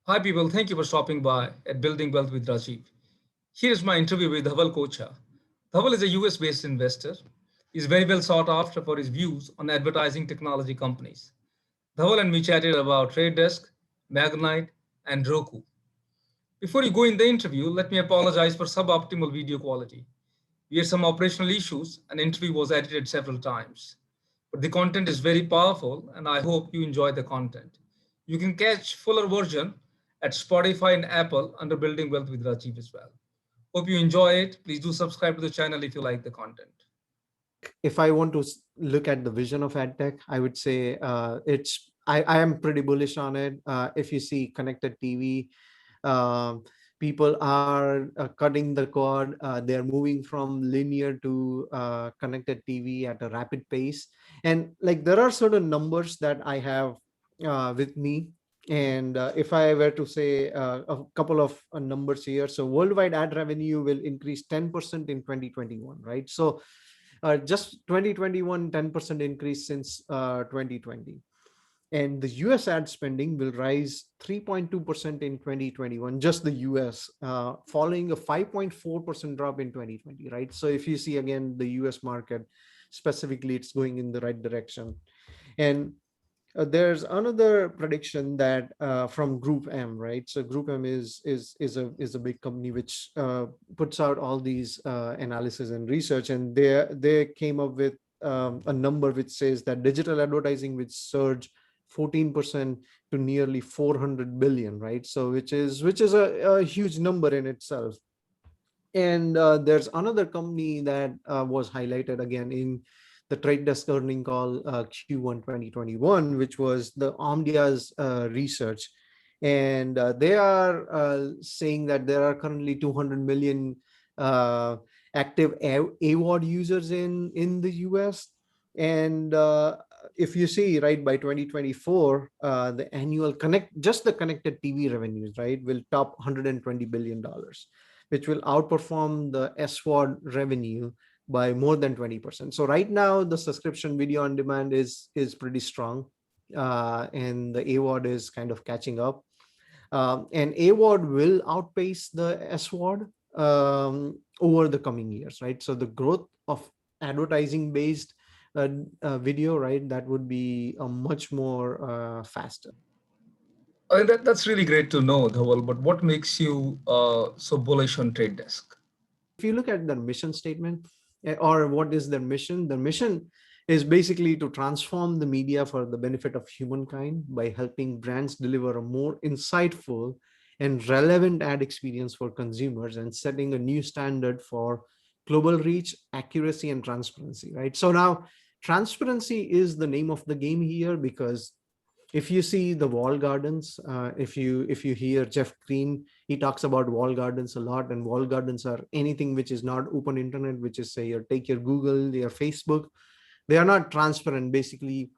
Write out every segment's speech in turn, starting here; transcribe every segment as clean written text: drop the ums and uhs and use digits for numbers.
Hi, people. Thank you for stopping by at Building Wealth with Rajeev. Here is my interview with Dhaval Kotecha. Dhaval is a US based investor. He's very well sought after for his views on advertising technology companies. Dhaval and me chatted about Tradedesk, Magnite, and Roku. Before you go in the interview, let me apologize for suboptimal video quality. We had some operational issues and the interview was edited several times. But the content is very powerful and I hope you enjoy the content. You can catch fuller version at Spotify and Apple under Building Wealth with Rajiv as well. Hope you enjoy it. Please do subscribe to the channel if you like the content. If I want to look at the vision of ad tech, I would say I am pretty bullish on it. If you see connected TV, um, people are cutting the cord. They're moving from linear to connected TV at a rapid pace. And like there are certain numbers that I have with me. And if I were to say a couple of numbers here, so worldwide ad revenue will increase 10% in 2021, right? So just 2021, 10% increase since 2020. And the US ad spending will rise 3.2% in 2021, just the US, following a 5.4% drop in 2020, right? So if you see again the US market specifically, it's going in the right direction. And there's another prediction that from Group M, right? So Group M is a big company which puts out all these analysis and research, and they came up with a number which says that digital advertising will surge 14% to nearly 400 billion, right? So which is a huge number in itself. And there's another company that was highlighted again in the Trade Desk earning call Q1 2021, which was the Omdia's research. And they are saying that there are currently 200 million uh, active AWOD users in the US. And if you see, right, by 2024, the annual just the connected TV revenues, right, will top $120 billion, which will outperform the SWOD revenue by more than 20%. So right now, the subscription video on demand is pretty strong, and the AWOD is kind of catching up. And AWOD will outpace the SWOD over the coming years, right? So the growth of advertising-based video, right, that would be a much more faster. I think that's really great to know, Dhaval, but what makes you so bullish on Trade Desk? If you look at their mission statement, or what is their mission, the mission is basically to transform the media for the benefit of humankind by helping brands deliver a more insightful and relevant ad experience for consumers and setting a new standard for global reach, accuracy, and transparency, right? So now transparency is the name of the game here, because if you see the wall gardens, if you hear Jeff Green, he talks about wall gardens a lot, and wall gardens are anything which is not open internet, which is, say, take your Google, your Facebook. They are not transparent, basically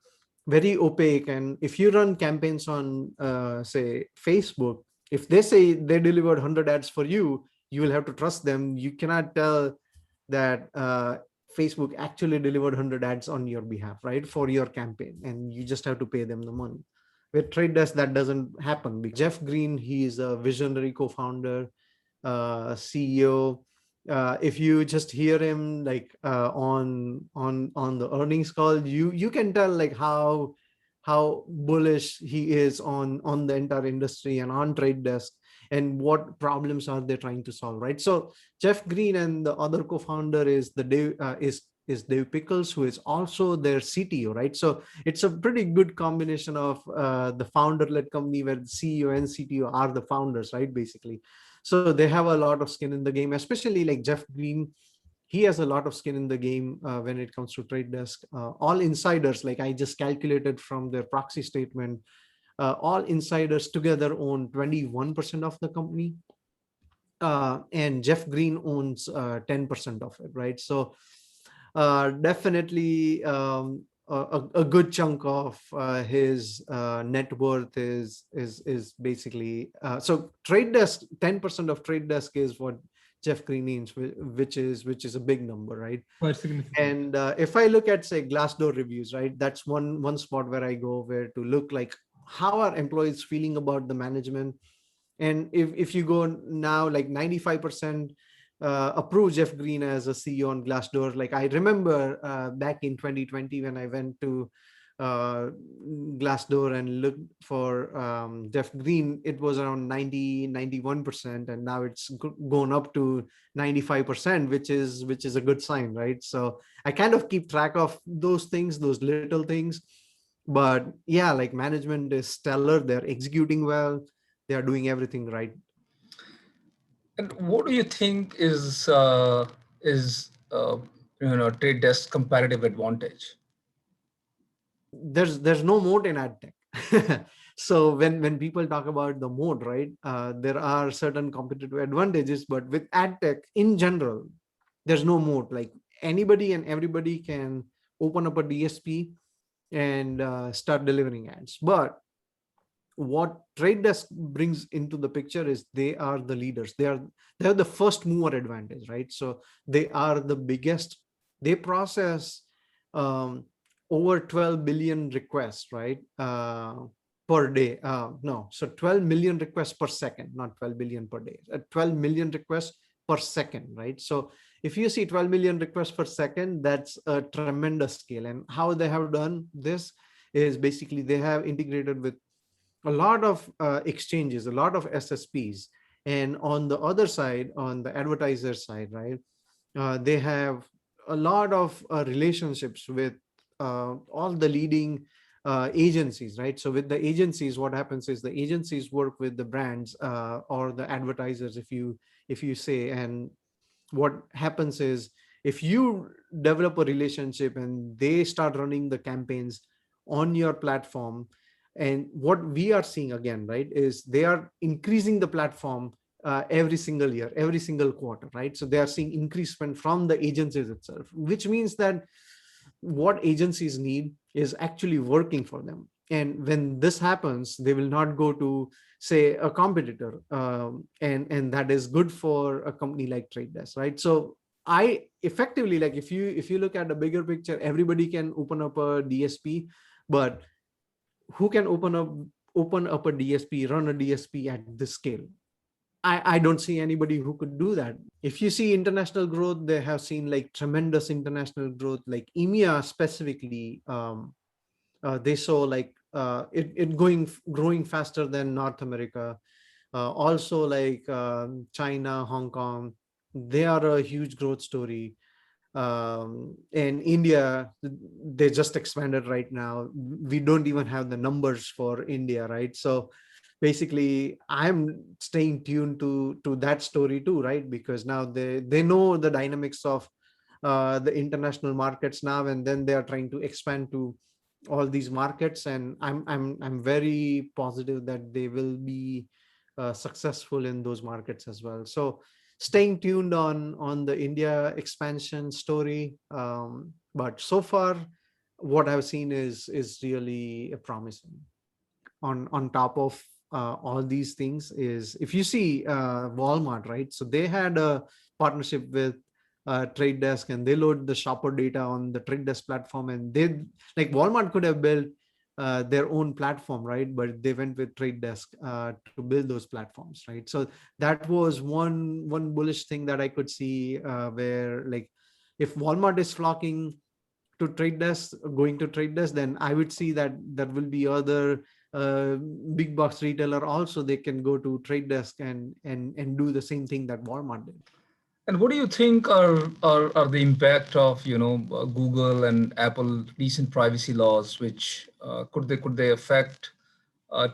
very opaque. And if you run campaigns on say Facebook, if they say they delivered 100 ads for you, you will have to trust them. You cannot tell that Facebook actually delivered 100 ads on your behalf, right, for your campaign, and you just have to pay them the money. With Trade Desk, that doesn't happen. Jeff Green, he is a visionary co-founder, CEO. If you just hear him like on the earnings call, you can tell like how bullish he is on the entire industry and on Trade Desk, and what problems are they trying to solve, right? So Jeff Green, and the other co-founder is the Dave is Dave Pickles, who is also their CTO, right? So it's a pretty good combination of the founder-led company where the CEO and CTO are the founders, right? Basically, so they have a lot of skin in the game, especially like Jeff Green. He has a lot of skin in the game when it comes to Trade Desk. All insiders, like I just calculated from their proxy statement, all insiders together own 21% of the company, and Jeff Green owns 10% of it, right? So definitely a good chunk of his net worth is basically so Trade Desk. 10% of Trade Desk is what Jeff Green owns, which is a big number, right? Quite significant. And if I look at, say, Glassdoor reviews, right, that's one spot where I go where to look like how are employees feeling about the management. And if you go now, like 95% approve Jeff Green as a CEO on Glassdoor. Like I remember back in 2020 when I went to uh, Glassdoor and looked for Jeff Green, it was around 91%, and now it's gone up to 95%, which is a good sign, right? So I kind of keep track of those things, those little things. But yeah, like management is stellar. They're executing well. They are doing everything right. And what do you think is Trade Desk competitive advantage? There's no moat in ad tech. So when people talk about the moat, right, there are certain competitive advantages, but with ad tech in general, there's no moat. Like anybody and everybody can open up a DSP and start delivering ads. But what Trade Desk brings into the picture is they are the leaders. They have the first mover advantage, right? So they are the biggest. They process um, over 12 billion requests, right, per day. No, so 12 million requests per second, not 12 billion per day. 12 million requests per second, right? So if you see 12 million requests per second, that's a tremendous scale. And how they have done this is basically they have integrated with a lot of exchanges, a lot of SSPs. And on the other side, on the advertiser side, right, they have a lot of relationships with all the leading agencies, right? So with the agencies, what happens is the agencies work with the brands or the advertisers, if you say. And what happens is if you develop a relationship and they start running the campaigns on your platform, and what we are seeing again, right, is they are increasing the platform every single year, every single quarter, right? So they are seeing increasement from the agencies itself, which means that what agencies need is actually working for them. And when this happens, they will not go to, say, a competitor, and that is good for a company like Trade Desk, right? So I effectively, like, if you look at the bigger picture, everybody can open up a DSP, but who can open up a DSP, run a DSP at this scale? I don't see anybody who could do that. If you see international growth, they have seen like tremendous international growth, like EMEA specifically. They saw like it growing faster than North America. Also like China, Hong Kong, they are a huge growth story. And India, they just expanded right now. We don't even have the numbers for India, right? So basically I'm staying tuned to that story too, right? Because now they know the dynamics of the international markets now, and then they are trying to expand to all these markets. And I'm very positive that they will be successful in those markets as well. So staying tuned on the India expansion story. But so far, what I've seen is really promising. On top of all these things is, if you see Walmart, right? So they had a partnership with Trade Desk, and they load the shopper data on the Trade Desk platform. And they, like, Walmart could have built their own platform, right? But they went with Trade Desk to build those platforms, right? So that was one bullish thing that I could see, where, like, if Walmart is flocking to Trade Desk, going to Trade Desk, then I would see that there will be other uh, big box retailer also, they can go to Trade Desk and do the same thing that Walmart did. And what do you think are the impact of Google and Apple recent privacy laws, which could they affect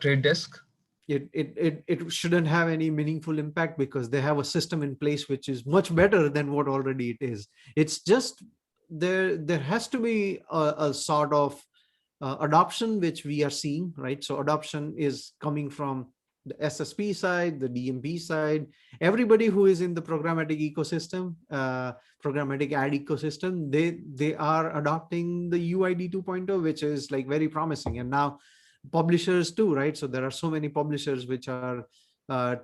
Trade Desk? It shouldn't have any meaningful impact, because they have a system in place which is much better than what already it is. It's just there has to be a sort of adoption which we are seeing, right? So adoption is coming from the SSP side, the DMP side, everybody who is in the programmatic ecosystem, programmatic ad ecosystem, they are adopting the UID 2.0, which is like very promising. And now publishers too, right? So there are so many publishers which are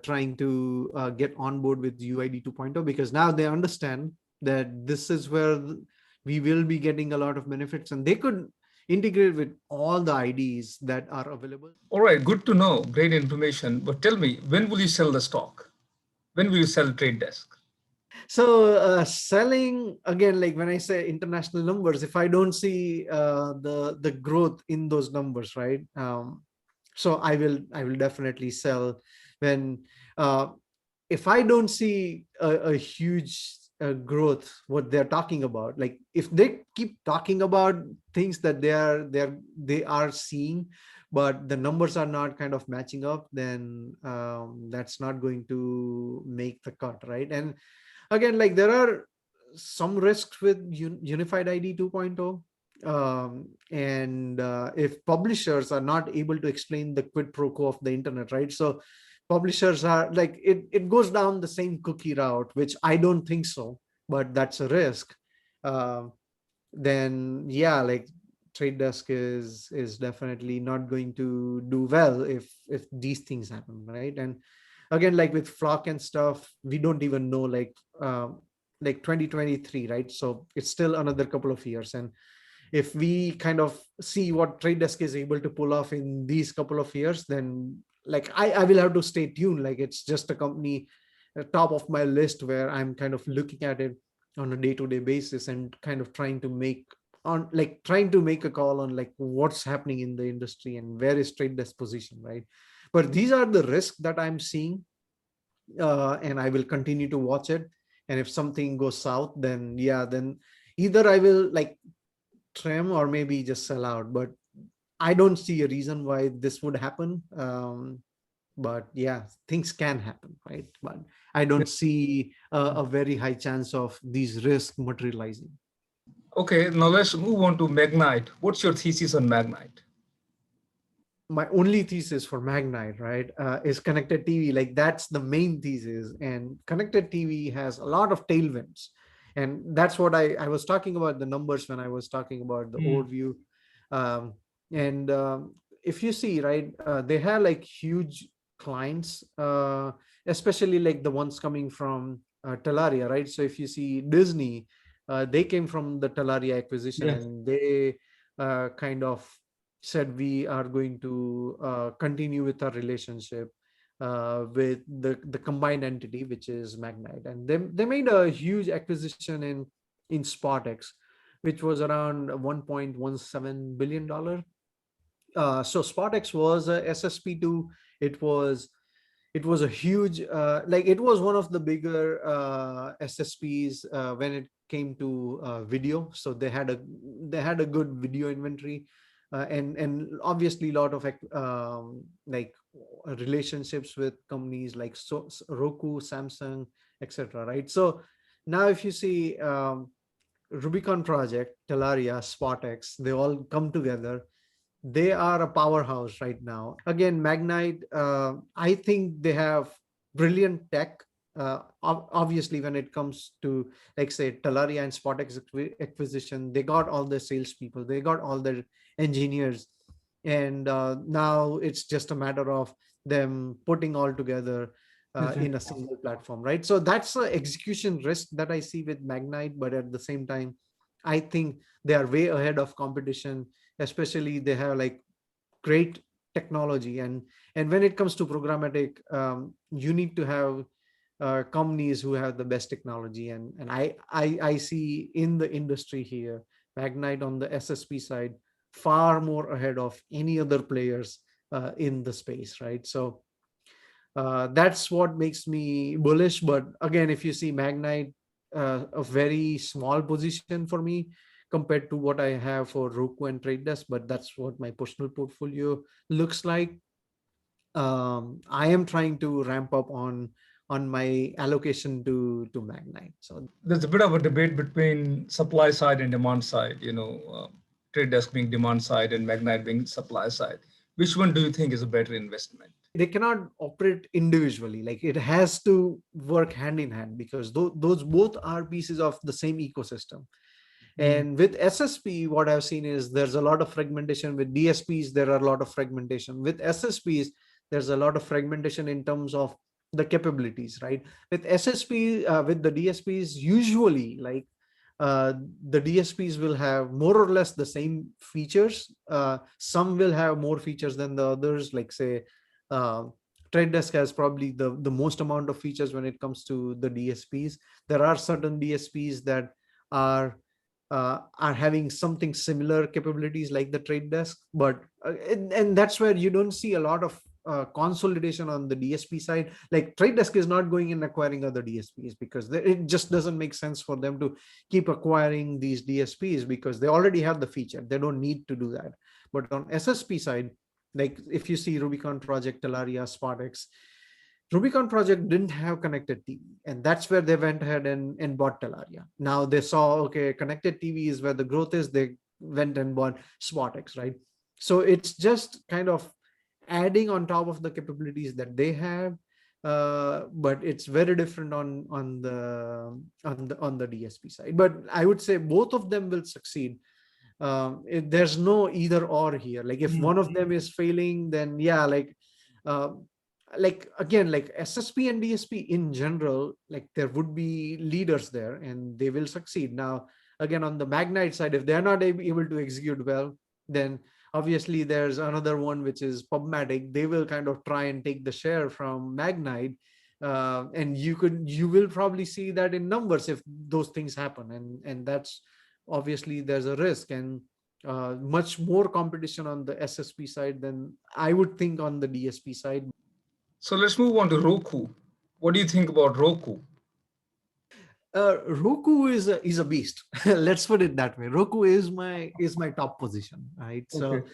trying to get on board with UID 2.0, because now they understand that this is where we will be getting a lot of benefits. And they could, integrate with all the IDs that are available. All right, good to know. Great information. But tell me, when will you sell the stock? When will you sell Trade Desk? So selling again, like when I say international numbers, if I don't see the growth in those numbers, right? So I will definitely sell when uh, if I don't see a huge growth, what they're talking about, like if they keep talking about things that they are seeing, but the numbers are not kind of matching up, then that's not going to make the cut, right? And again, like there are some risks with unified ID 2.0. And if publishers are not able to explain the quid pro quo of the internet, right? So publishers are like, it goes down the same cookie route, which I don't think so, but that's a risk. uh, then yeah, like Trade Desk is definitely not going to do well if these things happen, right? And again, like with Flock and stuff, we don't even know, like 2023, right? So it's still another couple of years. And if we kind of see what Trade Desk is able to pull off in these couple of years, then like I will have to stay tuned. Like it's just a company top of my list where I'm kind of looking at it on a day-to-day basis and kind of trying to make a call on like what's happening in the industry and where is Trade Desk position, right? But these are the risks that I'm seeing, and I will continue to watch it. And if something goes south, then yeah, then either I will like trim or maybe just sell out. But I don't see a reason why this would happen. But yeah, things can happen, right? But I don't see a very high chance of these risks materializing. Okay, now let's move on to Magnite. What's your thesis on Magnite? My only thesis for Magnite, right, is connected TV. Like that's the main thesis, and connected TV has a lot of tailwinds, and that's what I was talking about the numbers when I was talking about the Hmm. overview. Um, and if you see, right, they have like huge clients, especially like the ones coming from Talaria, right? So if you see Disney, they came from the Talaria acquisition, Yes. and they kind of said we are going to continue with our relationship with the combined entity, which is Magnite. And they made a huge acquisition in SpotX, which was around $1.17 billion. So SpotX was a SSP2. It was it was a huge, like it was one of the bigger SSPs when it came to video. So they had a good video inventory, and obviously a lot of like relationships with companies like Roku, Samsung, etc. Right. So now if you see, Rubicon Project, Talaria, SpotX, they all come together. They are a powerhouse right now. Again, Magnite, I think they have brilliant tech. Obviously, when it comes to, like, say, Talaria and SpotX acquisition, they got all the salespeople, they got all the engineers, and now it's just a matter of them putting all together in a single platform, right? So that's the execution risk that I see with Magnite, but at the same time, I think they are way ahead of competition. Especially they have like great technology, and when it comes to programmatic, you need to have companies who have the best technology, and I see in the industry here Magnite on the SSP side far more ahead of any other players in the space, right? So that's what makes me bullish. But again, if you see Magnite, a very small position for me compared to what I have for Roku and Trade Desk, but that's what my personal portfolio looks like. I am trying to ramp up on my allocation to Magnite. So There's a bit of a debate between supply side and demand side, Trade Desk being demand side and Magnite being supply side. Which one do you think is a better investment? they cannot operate individually. Like it has to work hand in hand, because those both are pieces of the same ecosystem. Mm. And with SSP, what I've seen is there's a lot of fragmentation. With DSPs, there are a lot of fragmentation. With SSPs, there's a lot of fragmentation in terms of the capabilities, right? With SSP, with the DSPs, usually like uh, the DSPs will have more or less the same features. Some will have more features than the others, like say, uh, Trade Desk has probably the most amount of features when it comes to the DSPs. There are certain DSPs that are are having something similar capabilities like the Trade Desk, but and that's where you don't see a lot of consolidation on the DSP side. Like Trade Desk is not going and acquiring other DSPs because it just doesn't make sense for them to keep acquiring these DSPs because they already have the feature. They don't need to do that. But on SSP side, like if you see Rubicon Project, Talaria, SpotX, Rubicon Project didn't have connected TV, and that's where they went ahead and bought Talaria. Now they saw, okay, connected TV is where the growth is. They went and bought SpotX, right? So it's just kind of adding on top of the capabilities that they have, but it's very different on the DSP side. But I would say both of them will succeed. There's no either or here. Like if one of them is failing, then yeah, uh, like again, like SSP and DSP in general, like there would be leaders there and they will succeed. Now again, on the Magnite side, if they're not able to execute well, then obviously there's another one which is Pubmatic. They will kind of try and take the share from Magnite, and you will probably see that in numbers if those things happen, and that's obviously there's a risk, and much more competition on the SSP side than I would think on the DSP side. So let's move on to Roku. What do you think about Roku? Roku is a beast. Let's put it that way. Roku is my top position, right? Okay.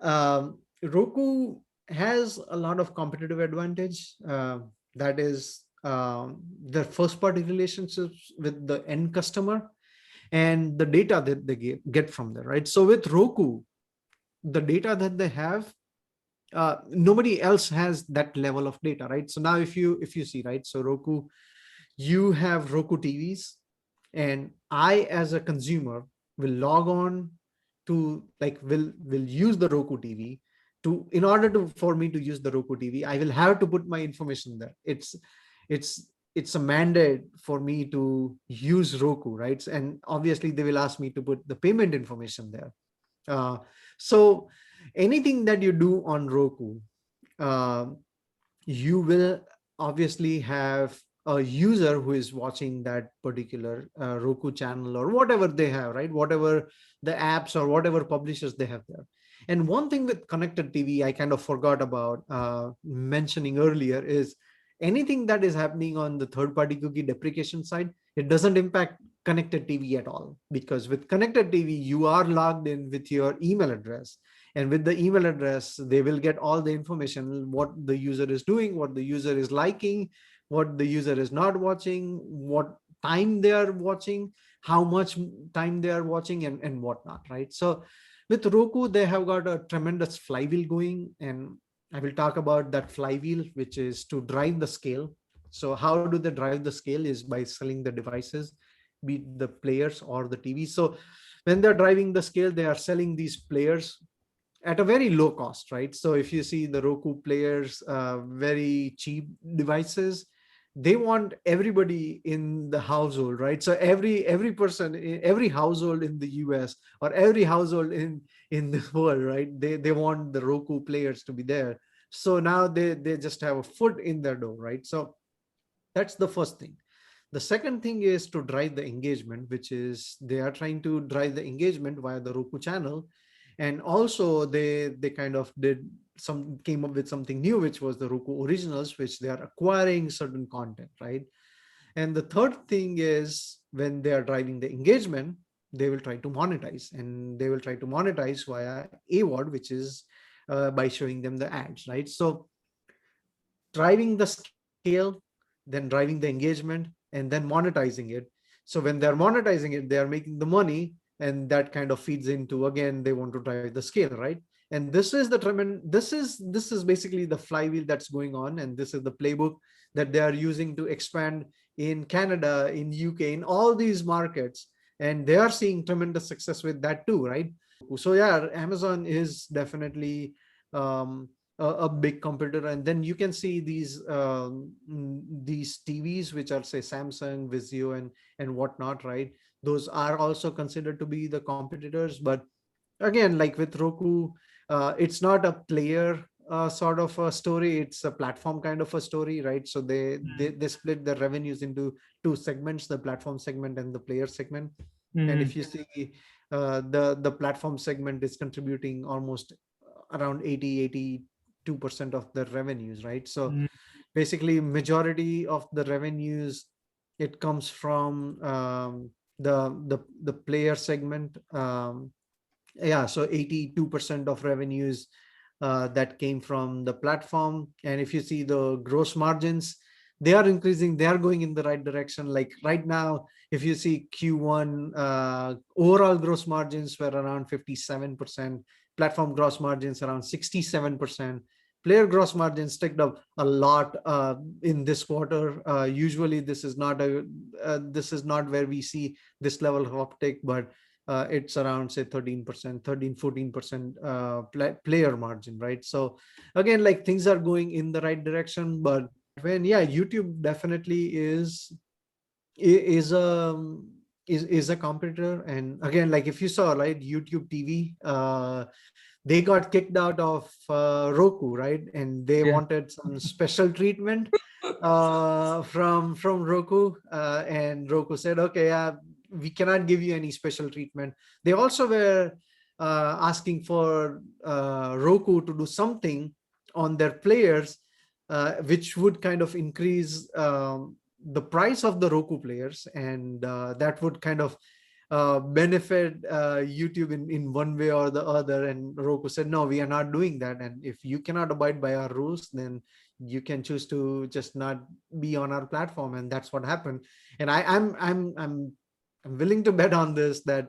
So Roku has a lot of competitive advantage. That is their first party relationships with the end customer and the data that they get from there, right? So with Roku, the data that they have, nobody else has that level of data, right? So now if you see, right, so Roku, you have Roku TVs, and I as a consumer will log on to, like, will use the Roku TV. To in order to for me to use the Roku TV, I will have to put my information there. It's a mandate for me to use Roku, right? And obviously they will ask me to put the payment information there. So anything that you do on Roku, uh, you will obviously have a user who is watching that particular Roku channel or whatever they have, right? Whatever the apps or whatever publishers they have there. And one thing with connected TV, I kind of forgot about mentioning earlier, is anything that is happening on the third-party cookie deprecation side, it doesn't impact connected TV at all. Because with connected TV, you are logged in with your email address, and with the email address, they will get all the information, what the user is doing, what the user is liking, what the user is not watching, what time they are watching, how much time they are watching, and whatnot, right? So with Roku, they have got a tremendous flywheel going, and I will talk about that flywheel, which is to drive the scale. So how do they drive the scale is by selling the devices, be it the players or the TV. So when they're driving the scale, they are selling these players at a very low cost, right? So if you see the Roku players, very cheap devices, they want everybody in the household, right? So every person, every household in the US or every household in the world, right? They want the Roku players to be there. So now they just have a foot in their door, right? So that's the first thing. The second thing is to drive the engagement, which is they are trying to drive the engagement via the Roku channel. And also they kind of came up with something new, which was the Roku originals, which they are acquiring certain content, right? And the third thing is when they are driving the engagement, they will try to monetize, and they will try to monetize via AWOD, which is by showing them the ads, right? So driving the scale, then driving the engagement, and then monetizing it. So when they're monetizing it, they are making the money, and that kind of feeds into, again, they want to drive the scale, right? And this is the tremendous, this is basically the flywheel that's going on, and this is the playbook that they are using to expand in Canada, in UK, in all these markets, and they are seeing tremendous success with that too, right? So yeah, Amazon is definitely a big competitor. And then you can see these TVs, which are say Samsung, Vizio, and whatnot, right? those are also considered to be the competitors. But again, like with Roku, it's not a player sort of a story, it's a platform kind of a story, right? So they split the revenues into two segments, the platform segment and the player segment. And if you see, the platform segment is contributing almost around 82% of the revenues, right? So basically majority of the revenues, it comes from the player segment. Yeah, so 82% of revenues that came from the platform. And if you see the gross margins, they are increasing, they are going in the right direction. Like right now, if you see Q1, overall gross margins were around 57%, platform gross margins around 67%. Player gross margins ticked up a lot in this quarter. Usually this is not where we see this level of uptick, but it's around say 13%, 14% player margin, right? So again, like things are going in the right direction. But when, yeah, YouTube definitely is a competitor. And again, like if you saw, right, YouTube TV, they got kicked out of Roku, right? And they wanted some special treatment from Roku, and Roku said, okay, we cannot give you any special treatment. They also were asking for Roku to do something on their players, which would kind of increase the price of the Roku players, and that would kind of benefit YouTube in one way or the other. And Roku said, no, we are not doing that. And if you cannot abide by our rules, then you can choose to just not be on our platform. And that's what happened. And I'm willing to bet on this, that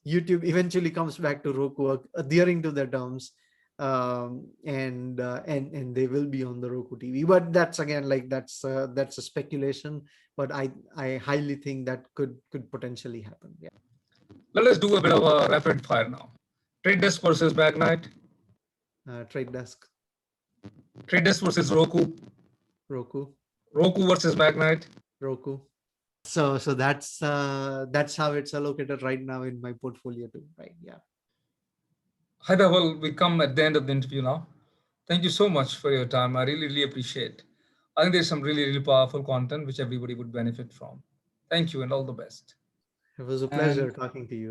YouTube eventually comes back to Roku, adhering to their terms, and they will be on the Roku TV. But that's again, like that's a speculation. But I highly think that could potentially happen. Yeah. Let us do a bit of a rapid fire now. Tradedesk versus Magnite. Tradedesk. Tradedesk versus Roku. Roku. Roku versus Magnite. Roku. So that's how it's allocated right now in my portfolio too, right? Yeah. Hi, Dhaval. We come at the end of the interview now. Thank you so much for your time. I really, really appreciate. I think there's some really, really powerful content which everybody would benefit from. Thank you and all the best. It was a And pleasure talking to you.